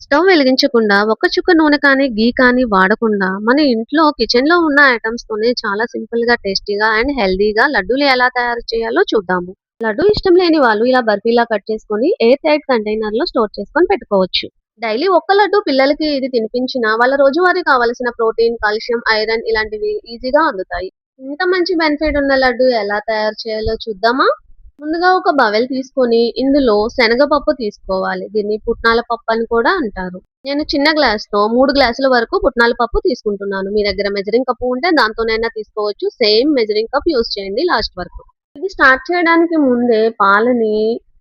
Stove వెలిగించకుండా ఒక్క చుక్క నూనె కానీ, ఘీ కానీ వాడకుండా మన ఇంట్లో కిచెన్‌లో ఉన్న ఐటెమ్స్‌తోనే చాలా సింపుల్‌గా, టేస్టీగా అండ్ హెల్తీగా లడ్డూలు ఎలా తయారు చేయాలో చూద్దాము. లడ్డూ ఇష్టం లేని వాళ్ళు ఇలా బర్ఫీలా కట్ చేసుకొని ఎయిర్ టైట్ కంటైనర్‌లో స్టోర్ చేసుకొని పెట్టుకోవచ్చు. డైలీ ఒక్క లడ్డు పిల్లలకి ఇది తినిపించినా వాళ్ళ రోజువారీ కావాల్సిన ప్రోటీన్, కాల్షియం, ఐరన్ ఇలాంటివి ఈజీగా అందుతాయి. ఇంత మంచి బెనిఫిట్ ఉన్న లడ్డు ఎలా తయారు చేయాలో చూద్దామా? ముందుగా ఒక బౌల్ తీసుకొని ఇందులో శనగపప్పు తీసుకోవాలి. దీన్ని పుట్నాల పప్పు అని కూడా అంటారు. నేను చిన్న గ్లాస్‌తో 3 గ్లాసుల వరకు పుట్నాల పప్పు తీసుకుంటున్నాను. మీ దగ్గర మెజరింగ్ కప్ ఉంటే దాంతోనైనా తీసుకోవచ్చు. సేమ్ మెజరింగ్ కప్ యూజ్ చేయండి లాస్ట్ వరకు. ఇది స్టార్ట్ చేయడానికి ముందే పాలని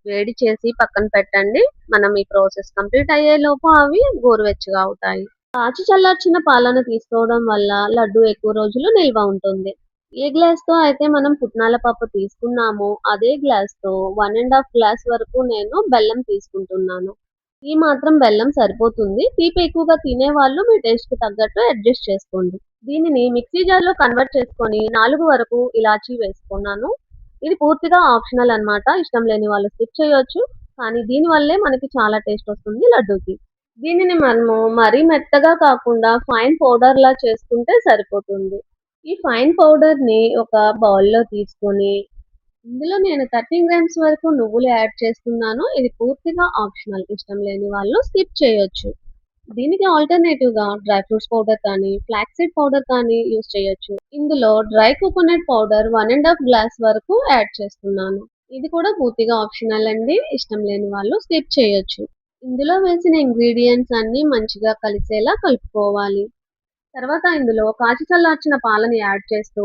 వేడి చేసి పక్కన పెట్టండి. మనం ఈ ప్రాసెస్ కంప్లీట్ అయ్యేలోపు అవి గోరువెచ్చగా అవుతాయి. కాచి చల్లార్చిన పాలను తీసుకోవడం వల్ల లడ్డు ఎక్కువ రోజులు నిల్వ ఉంటుంది. ఏ గ్లాస్‌తో అయితే మనం పుట్నాల పప్పు తీసుకున్నామో, అదే గ్లాస్‌తో 1 ½ గ్లాస్ వరకు నేను బెల్లం తీసుకుంటున్నాను. ఈ మాత్రం బెల్లం సరిపోతుంది. తీపి ఎక్కువగా తినేవాళ్ళు మీ టేస్ట్‌కి తగ్గట్టు అడ్జస్ట్ చేసుకోండి. దీనిని మిక్సీ జార్‌లో కన్వర్ట్ చేసుకొని 4 వరకు ఇలాచీ వేసుకున్నాను. ఇది పూర్తిగా ఆప్షనల్ అన్నమాట. ఇష్టం లేని వాళ్ళు స్కిప్ చేయొచ్చు. కానీ దీని వల్లే మనకి చాలా టేస్ట్ వస్తుంది లడ్డూకి. దీనిని మనము మరీ మెత్తగా కాకుండా ఫైన్ పౌడర్‌లా చేసుకుంటే సరిపోతుంది. ఈ ఫైన్ పౌడర్‌ని ఒక బౌల్‌లో తీసుకొని, ఇందులో నేను 13 గ్రామ్స్ వరకు నువ్వులు యాడ్ చేస్తున్నాను. ఇది పూర్తిగా ఆప్షనల్. ఇష్టం లేని వాళ్ళు స్కిప్ చేయొచ్చు. దీనికి ఆల్టర్‌నేటివ్‌గా డ్రై ఫ్రూట్స్ పౌడర్ కానీ, ఫ్లాక్స్ సీడ్ పౌడర్ కానీ యూజ్ చేయొచ్చు. ఇందులో డ్రై కోకోనట్ పౌడర్ 1 ½ గ్లాస్ వరకు యాడ్ చేస్తున్నాను. ఇది కూడా పూర్తిగా ఆప్షనల్ అండి. ఇష్టం లేని వాళ్ళు స్కిప్ చేయొచ్చు. ఇందులో వేసిన ఇంగ్రీడియెంట్స్ అన్నీ మంచిగా కలిసేలా కలుపుకోవాలి. తర్వాత ఇందులో కాచి చల్లార్చిన పాలని యాడ్ చేస్తూ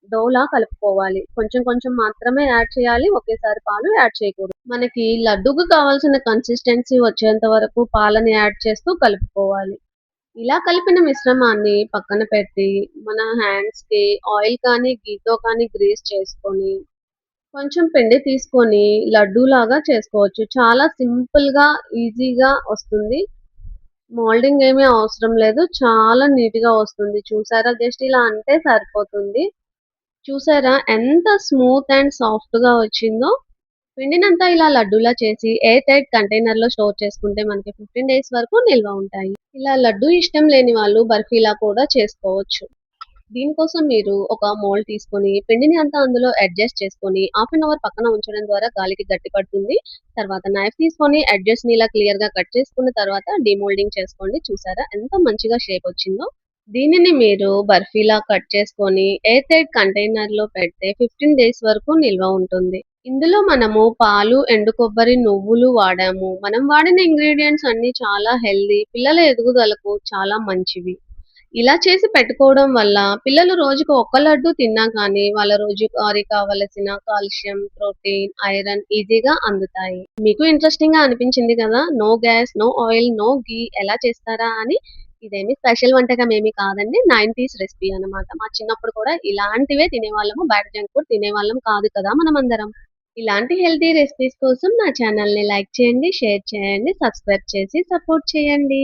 డోలా కలుపుకోవాలి. కొంచెం కొంచెం మాత్రమే యాడ్ చేయాలి. ఒకేసారి పాలు యాడ్ చేయకూడదు. మనకి లడ్డూకి కావాల్సిన కన్సిస్టెన్సీ వచ్చేంత వరకు పాలని యాడ్ చేస్తూ కలుపుకోవాలి. ఇలా కలిపిన మిశ్రమాన్ని పక్కన పెట్టి మన హ్యాండ్స్‌కి ఆయిల్ కానీ, ఘీతో కానీ గ్రీస్ చేసుకొని కొంచెం పిండి తీసుకొని లడ్డూలాగా చేసుకోవచ్చు. చాలా సింపుల్‌గా, ఈజీగా వస్తుంది. మోల్డింగ్ ఏమీ అవసరం లేదు. చాలా నీట్‌గా వస్తుంది. చూసారా? జస్ట్ ఇలా అంటే సరిపోతుంది. చూసారా ఎంత స్మూత్ అండ్ సాఫ్ట్‌గా వచ్చిందో? పిండినంతా ఇలా లడ్డూలా చేసి ఎయిర్ టైట్ కంటైనర్‌లో స్టోర్ చేసుకుంటే మనకి 15 డేస్ వరకు నిల్వ ఉంటాయి. ఇలా లడ్డూ ఇష్టం లేని వాళ్ళు బర్ఫీలా కూడా చేసుకోవచ్చు. దీనికోసం మీరు ఒక మోల్డ్ తీసుకొని పిండిని అంతా అందులో అడ్జస్ట్ చేసుకొని హాఫ్ అన్ అవర్ పక్కన ఉంచడం ద్వారా గాలికి గట్టి పడుతుంది. తర్వాత నైఫ్ తీసుకొని ఎడ్జెస్‌ని ఇలా క్లియర్‌గా కట్ చేసుకున్న తర్వాత డీమోల్డింగ్ చేసుకోండి. చూసారా ఎంత మంచిగా షేప్ వచ్చిందో? దీనిని మీరు బర్ఫీలా కట్ చేసుకొని ఎయిర్ టైట్ కంటైనర్‌లో పెడితే 15 డేస్ వరకు నిల్వ ఉంటుంది. ఇందులో మనము పాలు, ఎండు కొబ్బరి, నువ్వులు వాడాము. మనం వాడిన ఇంగ్రీడియెంట్స్ అన్నీ చాలా హెల్తీ. పిల్లల ఎదుగుదలకు చాలా మంచివి. ఇలా చేసి పెట్టుకోవడం వల్ల పిల్లలు రోజుకి ఒక్క లడ్డు తిన్నా కానీ వాళ్ళ రోజువారీ కావలసిన కాల్షియం, ప్రోటీన్, ఐరన్ ఈజీగా అందుతాయి. మీకు ఇంట్రెస్టింగ్‌గా అనిపించింది కదా! No gas, no oil, no ghee ఎలా చేస్తారా అని. ఇదేమి స్పెషల్ వంటకం ఏమి కాదండి. 90స్ రెసిపీ అన్నమాట. మా చిన్నప్పుడు కూడా ఇలాంటివే తినేవాళ్ళము. బయట జంక్ ఫుడ్ తినేవాళ్ళం కాదు కదా మనమందరం. ఇలాంటి హెల్తీ రెసిపీస్ కోసం నా ఛానల్‌ని లైక్ చేయండి, షేర్ చేయండి, సబ్స్క్రైబ్ చేసి సపోర్ట్ చేయండి.